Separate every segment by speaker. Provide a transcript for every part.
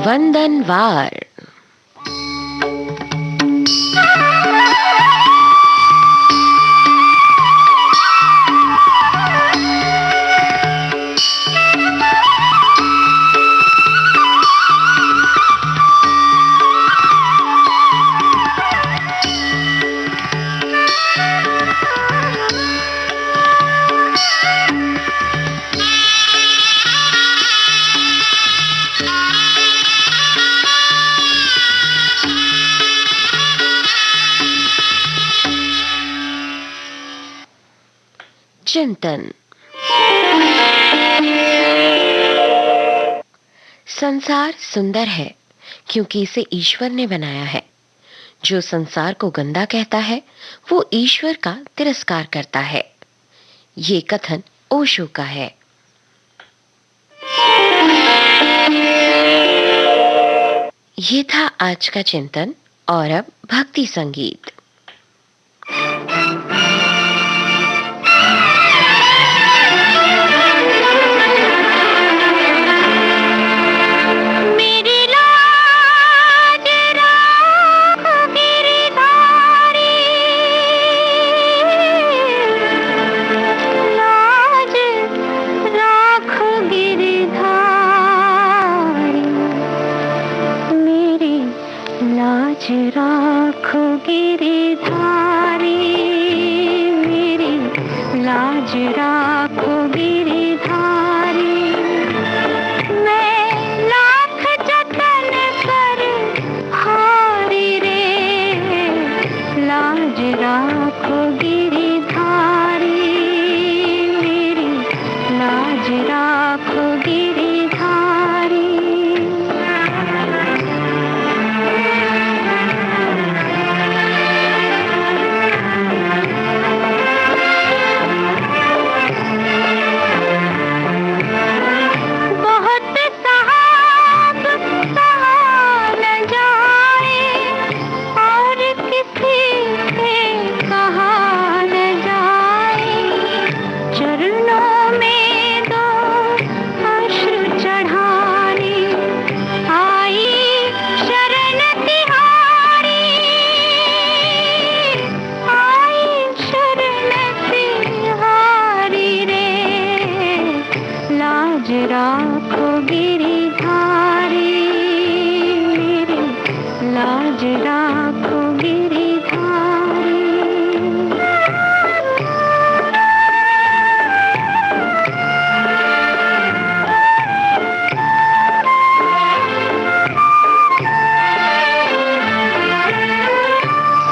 Speaker 1: वंदनवार। चिंतन। संसार सुंदर है क्योंकि इसे ईश्वर ने बनाया है। जो संसार को गंदा कहता है वो ईश्वर का तिरस्कार करता है। ये कथन ओशो का है। ये था आज का चिंतन। और अब भक्ति संगीत।
Speaker 2: राखो गिरधारी, मेरी लाज राखो गिरधारी। मैं लाख जतन कर हारी रे, लाज राखो गिरधारी, मेरी लाज राखो गिरधारी। राखो गिरधारी, मेरी लाज राखो गिरधारी।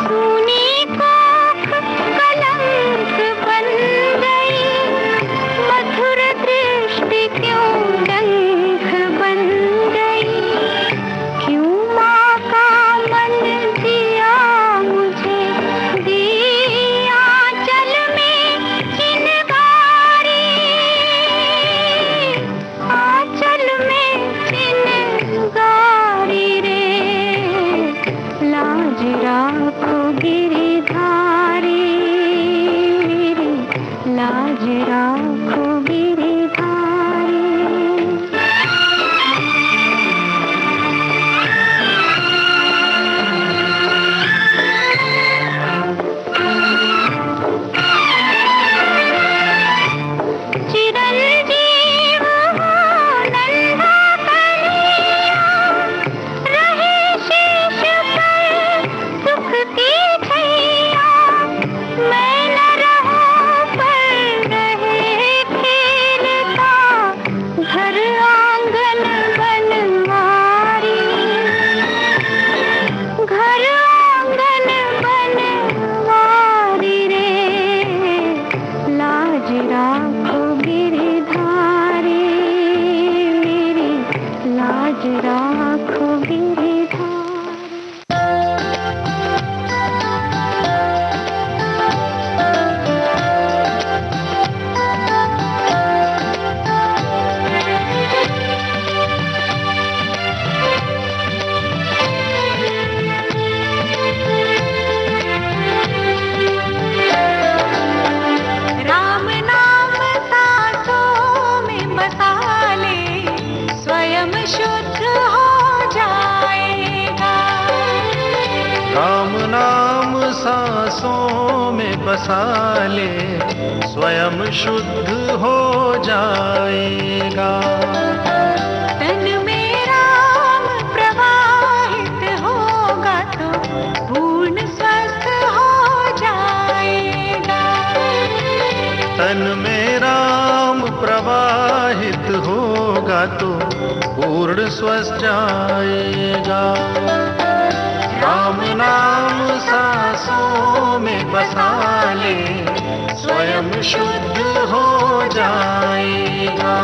Speaker 2: सुनी कोख कलंक बन गई, मधुर दृष्टि क्यों डंक बन गई। क्यों माँ का मन दिया मुझे, दिया जल में चिनगारी, आंचल में चिनगारी रे। लाज राखो गिरधारी, मेरी लाज राखो गिरधारी। चिरंजीव हो नन्हा कलिया, रहे शीश पर सुख की छैया। मैं न रहूं पर रहे खेलता, घर आंगन बनवारी, घर आंगन बनवारी रे। लाज राखो गिरधारी, मेरी लाज राखो गिरधारी। राम नाम सांसों में बसा ले, स्वयं शुद्ध हो
Speaker 3: बसा ले, स्वयं शुद्ध हो जाएगा।
Speaker 2: तन में राम प्रवाहित होगा तो पूर्ण स्वस्थ हो जाएगा।
Speaker 3: तन में राम प्रवाहित होगा तो पूर्ण स्वस्थ जाएगा। राम नाम सांसों में बसा ले, स्वयं शुद्ध हो जाएगा।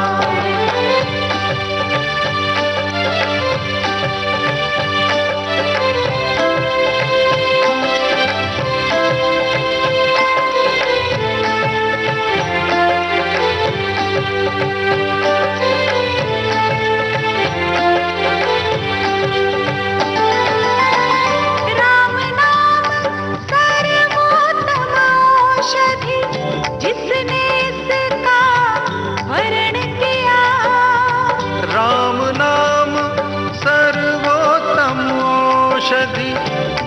Speaker 2: जिसने इसका वरण किया,
Speaker 3: राम नाम सर्वोत्तम औषधि,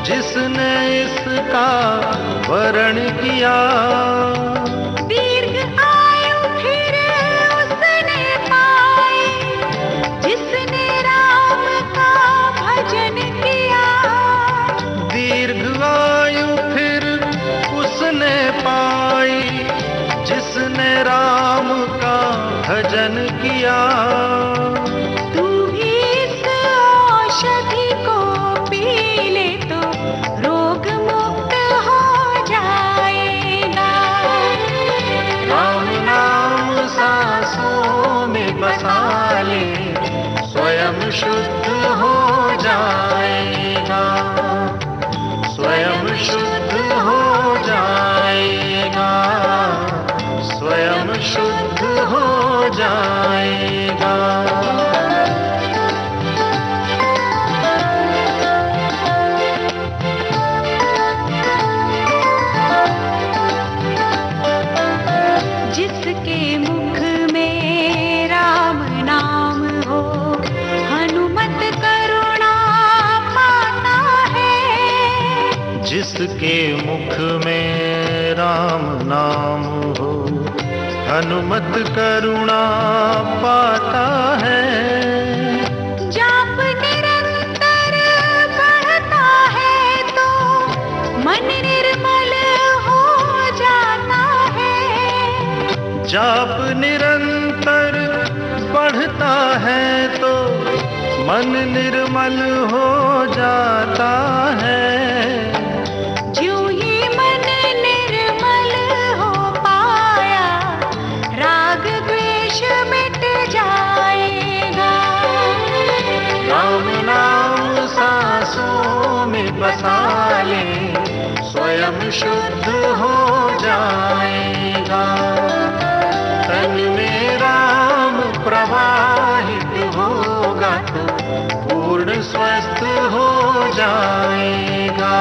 Speaker 3: जिसने इसका वरण किया।
Speaker 2: दीर्घ आयु फिर उसने पाई, जिसने राम का भजन किया।
Speaker 3: दीर्घ आयु फिर उसने पाई, जिसने राम का भजन किया।
Speaker 2: तू भी इस औषधि को पी ले तो रोग मुक्त हो जाएगा।
Speaker 3: राम नाम सांसों में बसा ले, स्वयं शुद्ध हो जाएगा। स्वयं शुद्ध हो जाएगा। स्वयं शुद्ध हो जाएगा।
Speaker 2: जिसके मुख में राम नाम हो, हनुमत करुणा पाता है।
Speaker 3: जिसके मुख में राम नाम हो, हनुमत करुणा पाता है।
Speaker 2: जाप निरंतर बढ़ता है तो मन निर्मल हो जाता है।
Speaker 3: जाप निरंतर बढ़ता है तो मन निर्मल हो जाता है।
Speaker 2: ज्यों ही मन निर्मल हो पाया, राग द्वेष मिट जाएगा।
Speaker 3: राम नाम सांसों में बसा ले, स्वयं शुद्ध हो जाएगा। तन में राम प्रवाहित होगा तो पूर्ण स्वस्थ हो जाएगा।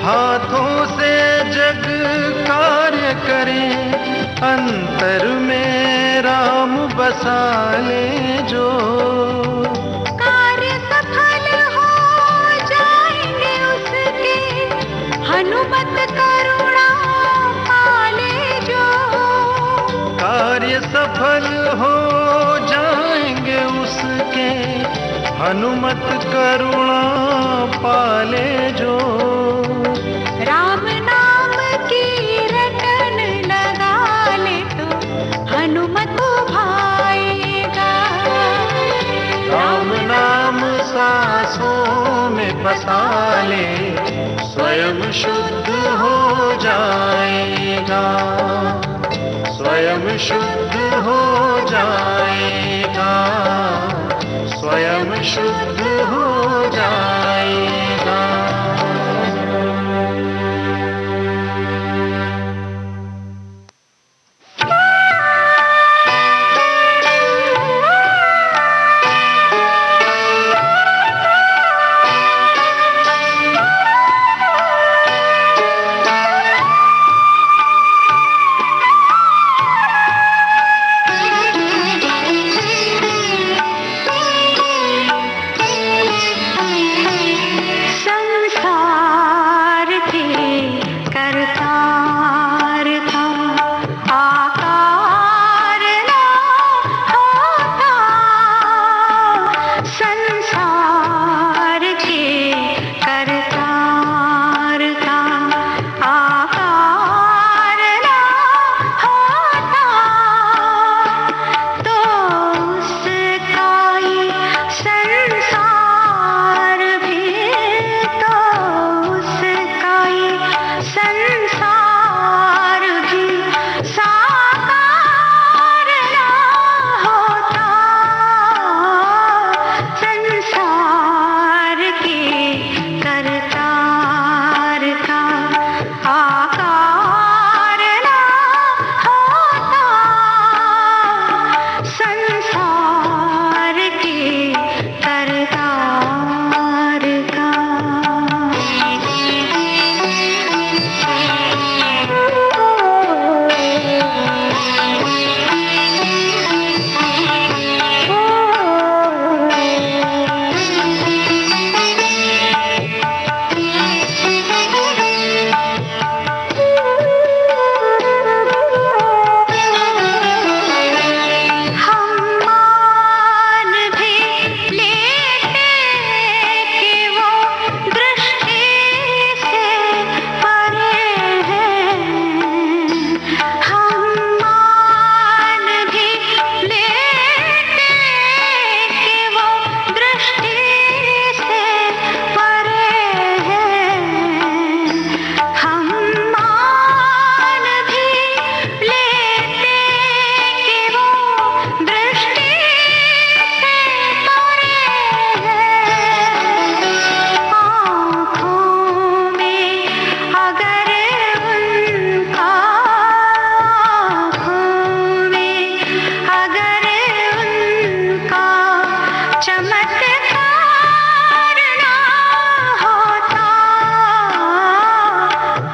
Speaker 3: हाथों से जग कार्य करे, अंतर में राम बसा ले जो।
Speaker 2: कार्य सफल हो जाएंगे उसके, हनुमत करुणा पाले जो।
Speaker 3: कार्य सफल हो जाएंगे उसके, हनुमत करुणा पाले जो।
Speaker 2: राम नाम की रटन लगा ले तो हनुमत भाएगा।
Speaker 3: राम नाम सांसों में बसा ले, स्वयं शुद्ध हो जाएगा। स्वयं शुद्ध हो जाएगा। स्वयं शुद्ध हो जाएगा।
Speaker 2: चमत्कार ना होता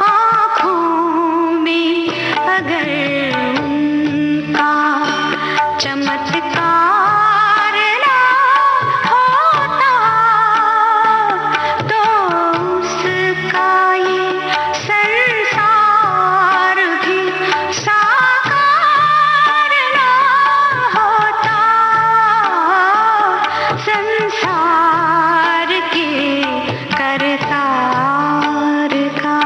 Speaker 2: आँखों में अगर उनका चमत्कार ना होता तो उसका ये संसार भी साकार ना होता। संसार के करतार का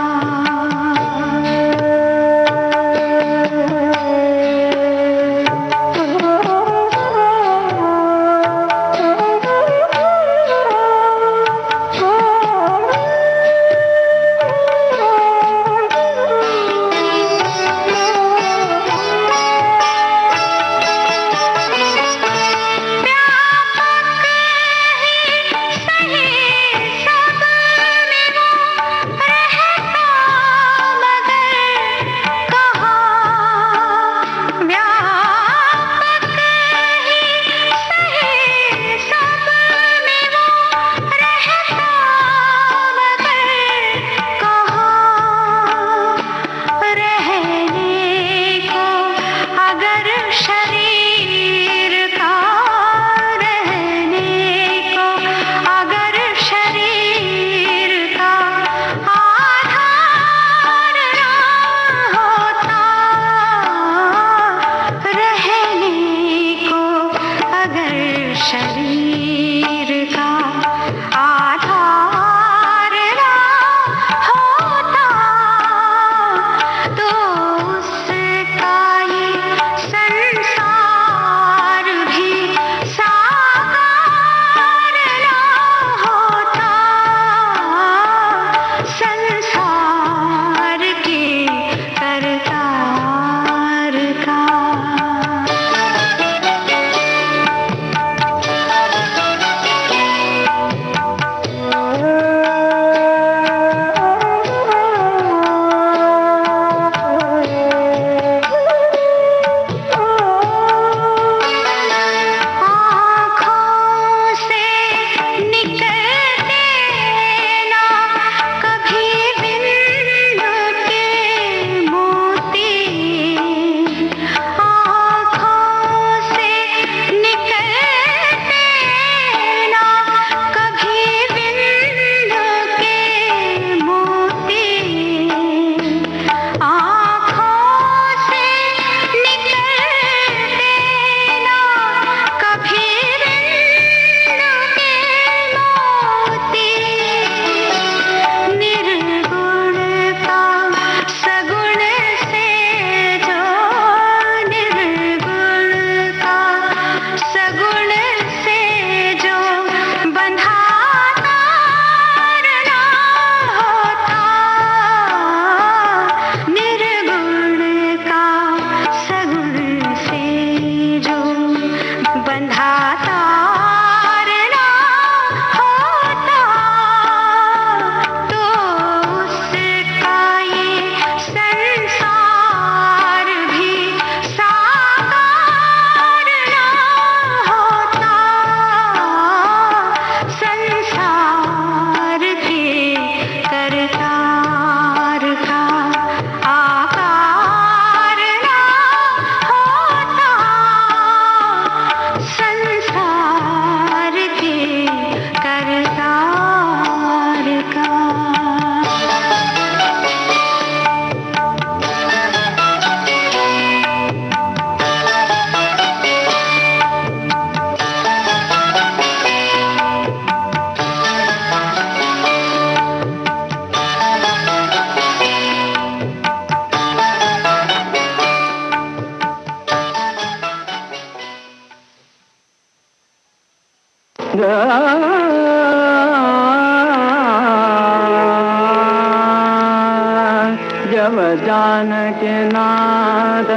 Speaker 3: जब जानकी नाद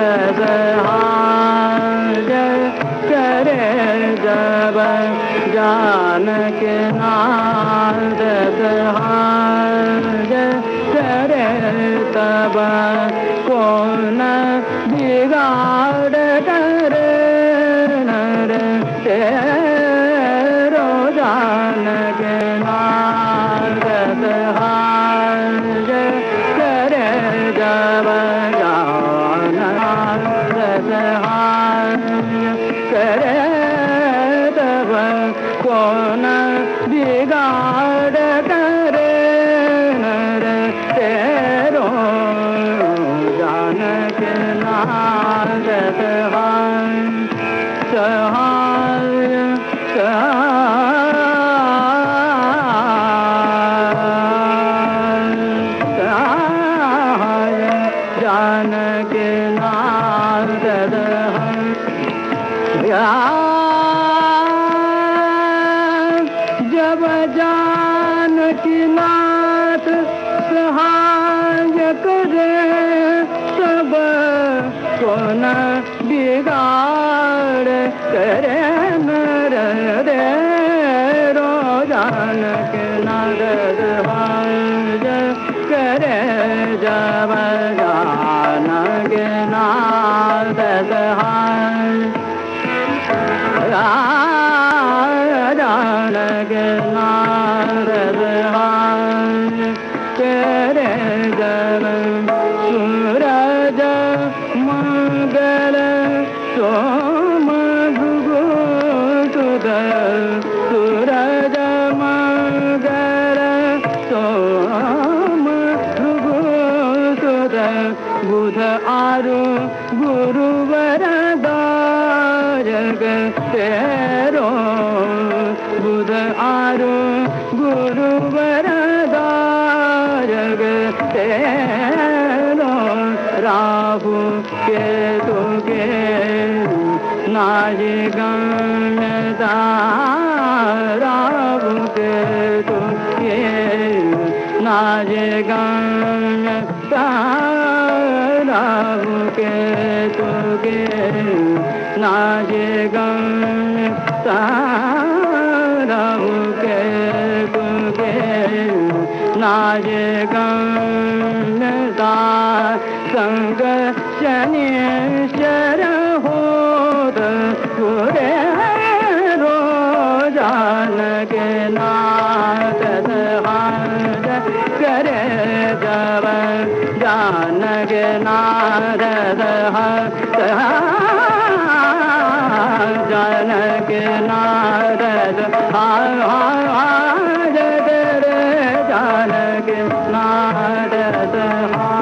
Speaker 3: करे जब जानकी नाद करे तब कौन बिगाड़ करे कौन बिगाड़ करे नर तेरो जानकी नाथ सहाय सहाय जानकी नाथ जब जानकी नाथ सहाय करे सब कौन बिगाड़ करे नर तेरो जानकी नाथ सहाय करे जब जानकी नाथ सहाय जानकी नाथ सहाय करे जब सूरज मंगल सोम भृगु सुध सूरज मंगल सोम भृगु सुध बुध आरु गुरुवर तेरो बुध आरु गुरुवर तेरो राहु केतु के नाहि गम्यता राहु केतु के नाहि गम्यता राहु केतु के नाहि गम्यता राहु केतु के नाहि गम्यता संग शनीश्वर होत गुरे रो जानकी नाथ सहाय करे जब जानकी नाथ सहाय जानकी नाथ सहाय करे जानकी नाथ सहाय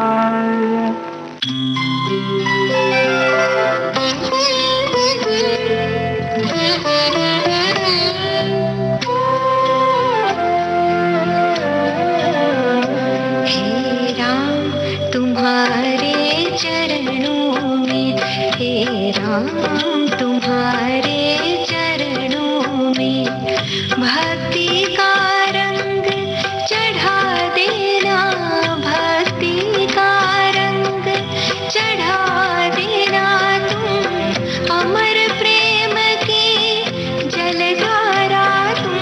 Speaker 2: तुम्हारे चरणों में हे राम तुम्हारे चरणों में भक्ति का रंग चढ़ा देना भक्ति का रंग चढ़ा देना तुम अमर प्रेम की जलधारा तुम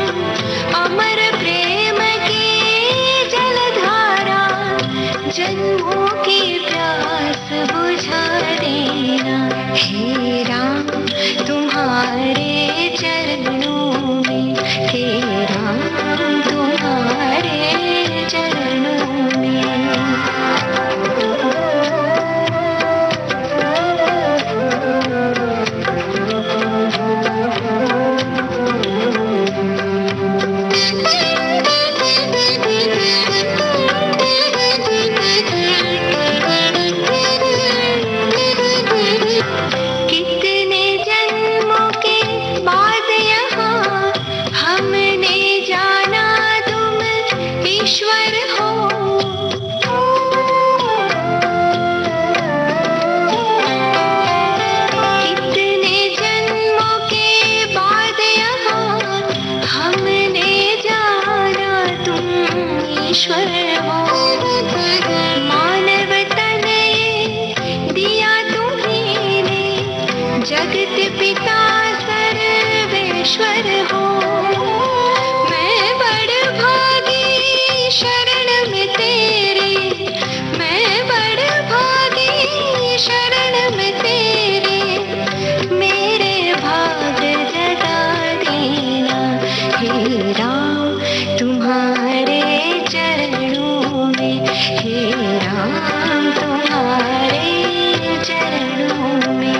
Speaker 2: अमर प्रेम की जलधारा जन्मों की प्यास बुझा देना हे राम तुम्हारे चरणों में हे राम तुम्हारे चरणों में कितने जन्मों के बाद यहाँ हमने जाना तुम ईश्वर हो कितने जन्मों के बाद यहाँ हमने जाना तुम ईश्वर हो मानव तन दिया तुम्हीं ने जगत पिता सर्वेश्वर हो मैं बड़ भागी शरण में तेरे मैं बड़ भागी शरण में तेरे मेरे भाग जगा देना हे राम तुम्हारे चरणों में हे राम तुम्हारे चरणों में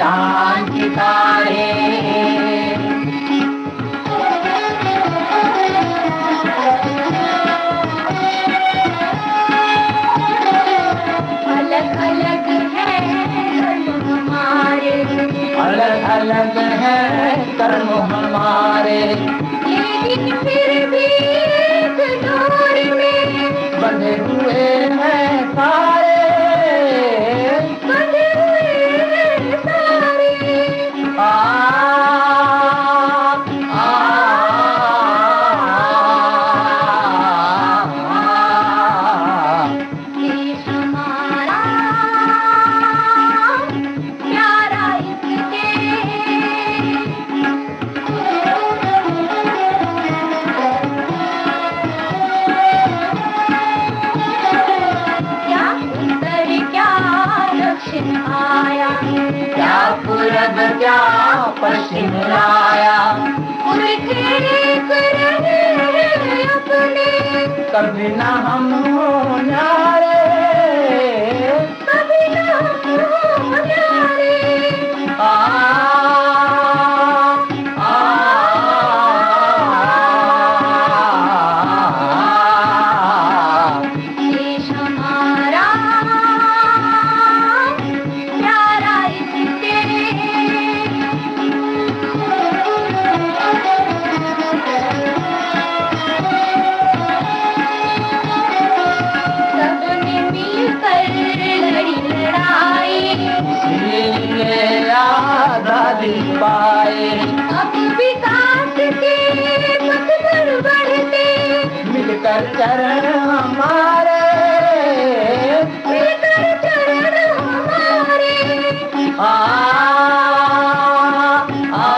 Speaker 3: चांद सितारे।
Speaker 2: अलग अलग है कर्म हमारे,
Speaker 3: अलग अलग है कर्म हमारे,
Speaker 2: लेकिन फिर भी एक डोर में
Speaker 3: बंधे हुए हैं सारे,
Speaker 2: बंधे हुए हैं सारे।
Speaker 3: आ, आ,
Speaker 2: देश हमारा प्यारा इसके, क्या उत्तर क्या दक्षिण आया,
Speaker 3: क्या पूरब क्या पश्चिम आया,
Speaker 2: उनके रहे अपने,
Speaker 3: कभी न हम हो न्यारे,
Speaker 2: कभी न हो न्यारे।
Speaker 3: आ, आ,
Speaker 2: देश हमारा प्यारा इसके, सबने मिलकर लड़ी लड़ाई,
Speaker 3: इसलिए आजादी पाए,
Speaker 2: अब विकास के पथ पर बढ़ते,
Speaker 3: मिलकर चरण हमारे,
Speaker 2: मिलकर चरण हमारे।
Speaker 3: आ, आ,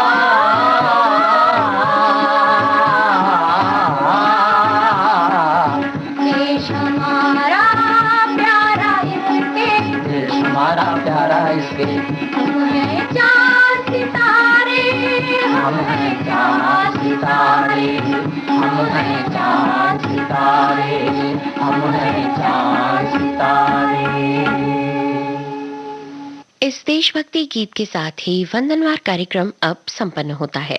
Speaker 2: देश हमारा प्यारा इसके,
Speaker 3: देश हमारा प्यारा इसके,
Speaker 2: हम हैं चांद सितारे,
Speaker 3: हम हैं चांद सितारे, हम हैं चांद सितारे, हम हैं चांद सितारे।
Speaker 1: इस देशभक्ति गीत के साथ ही वंदनवार कार्यक्रम अब संपन्न होता है।